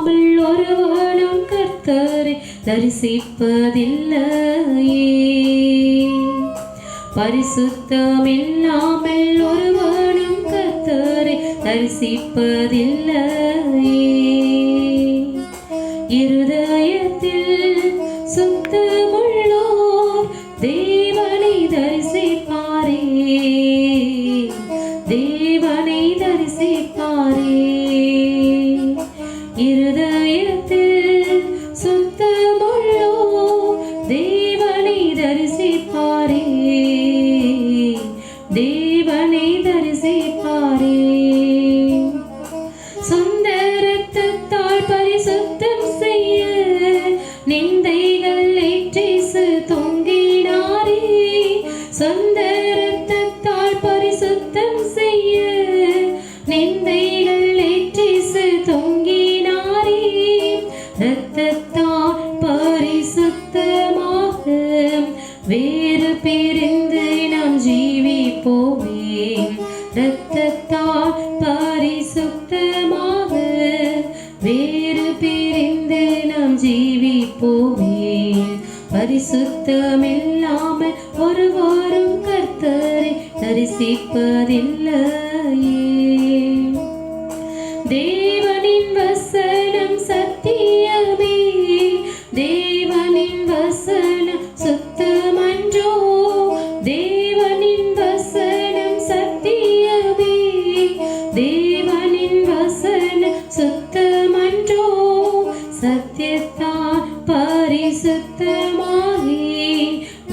இல்லாமல் ஒருவனும் கர்த்தரை தரிசிப்பதில்லையே. பரிசுத்தம் இல்லாமல் ஒருவனும் கர்த்தரை தரிசிப்பதில்லையே. இருதயத்தில் சுத்தமுள்ளோர் தேவனை தரிசிப்பாரே, தேவனை தரிசிப்பாரே. இருதயத்தில் சுத்தமுள்ளோர் தேவனை தரிசிப்பாரே, தேவனை தரிசிப்பாரே. சொந்த இரத்தத்தால் பரிசுத்தம் செய்ய நிந்தைகள் ஏற்றேசு தொங்கினாரே. சொந்த இரத்தத்தால் பரிசுத்தம் செய்ய நிந்தைகள் ஏற்றேசு தொங்கினாரே. இரத்தத்தால் பரிசுத்தமாக வேறு பிரிந்து நாம் ஜீவிப்போமே. இரத்தத்தால் பரிசுத்தமாக வேறு பிரிந்து நாம் ஜீவிப்போமே. பரிசுத்தமில்லாமல் ஒருவரும் கர்த்தரை தரிசிப்பதில்லையே. தேவனின் வசனம் சத்தியமே, தேவனின் வசனம் சுத்தமன்றோ. தேவனின் வசனம் சத்தியமே, தேவனின் வசனம் சுத்தமன்றோ. சத்தியத்தால் பரிசுத்தமாகி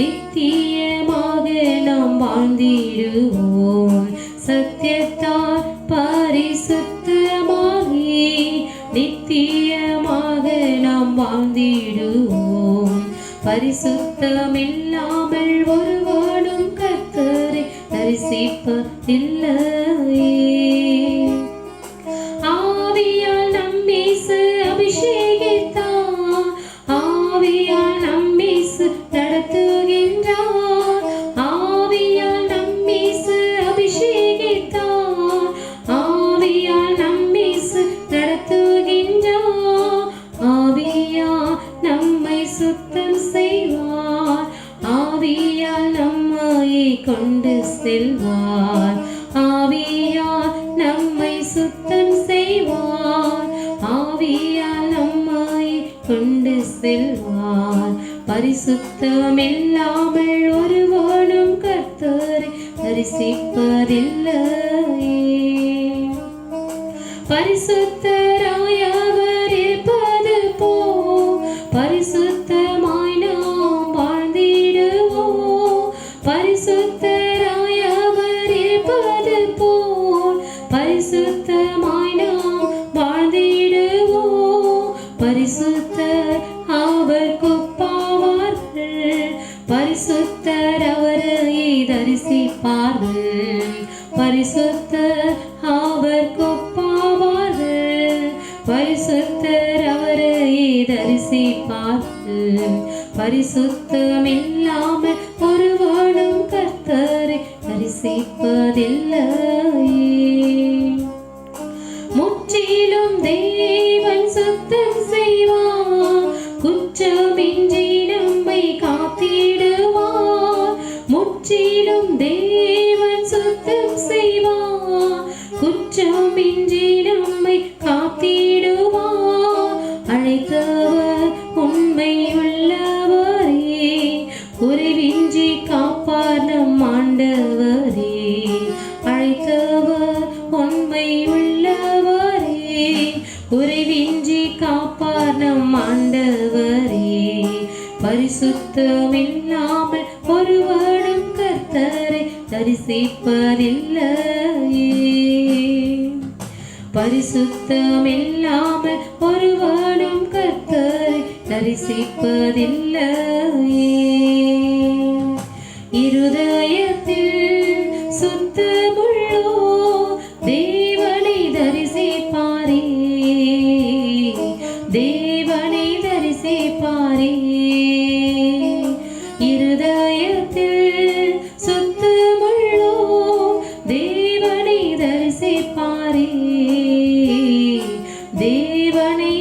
நித்தியமாக நாம் வாழ்ந்திடுவோம். சத்தியத்தால் பரிசுத்தமாகி நித்தியமாக நாம் வாழ்ந்திடுவோம். பரிசுத்தமில்லாமல் ஒருவனும் கர்த்தரை தரிசிப்பதில்லையே. ஆவியால் நம்மீசு அபிஷேகித்தார், ஆவியால் நம்மீசு நடத்துகின்றார். ஆவியால் நம்மீசு அபிஷேகித்தார், ஆவியால் நம்மீசு நடத்துகின்றார். ஆவியால் நம்மை சுத்தம் செய்வார், ஆவியால் நம்மை கொண்டு செல்வார். ஆவியால் நம்மை சுத்தம் செய்வார், ஆவியால் நம்மை கொண்டு செல்வார். பரிசுத்தமில்லாமல் ஒருவனும் கர்த்தரை தரிசிப்பதில்லையே. பரிசுத்தராய் அவர் இருப்பது போ பரிசுத்தமாய் நாம் வாழ்ந்திடுவோம். பரிசுத்தராய் அவர் இருப்பது போல் பரிசுத்தமாய் நாம் வாழ்ந்திடுவோம். பரிசுத்தர் அவர் கொப்பாவார்கள், பரிசுத்தர் அவரை தரிசிப்பார்கள். பரிசுத்தர் அவர் கொப்பாவார்கள், பரிசுத்தர் அவரை தரிசிப்பார்கள். பரிசுத்தமில்லாமல் ஒருவனும் கர்த்தரை தரிசிப்பதில்லையே. முற்றிலும் தேவன் சுத்தம் செய்வார், குற்றமின்றி நம்மை காத்திடுவார். முற்றிலும் தேவன் சுத்தம் செய்வார், குற்றமின்றி நம்மை காத்திடுவார். அழைத்தவர் உண்மை உள்ளவரே, குறைவின்றி காப்பார் நம் ஆண்டவரே. அழைத்தவர் உண்மை உள்ளவரே, குறைவின்றி காப்பார் நம் ஆண்டவரே. பரிசுத்தமில்லாமல் ஒருவனும் கர்த்தரை தரிசிப்பதில்லையே. பரிசுத்தமில்லாமல் ஒருவனும் கர்த்தரை தரிசிப்பதில்லையே. இருதயத்தில் சுத்தமுள்ளோ தேவனை தரிசிப்பாரே, தேவனை தரிசிப்பாரே. இருதயத்தில் சுத்தமுள்ளோ தேவனை தரிசிப்பாரே, தேவனை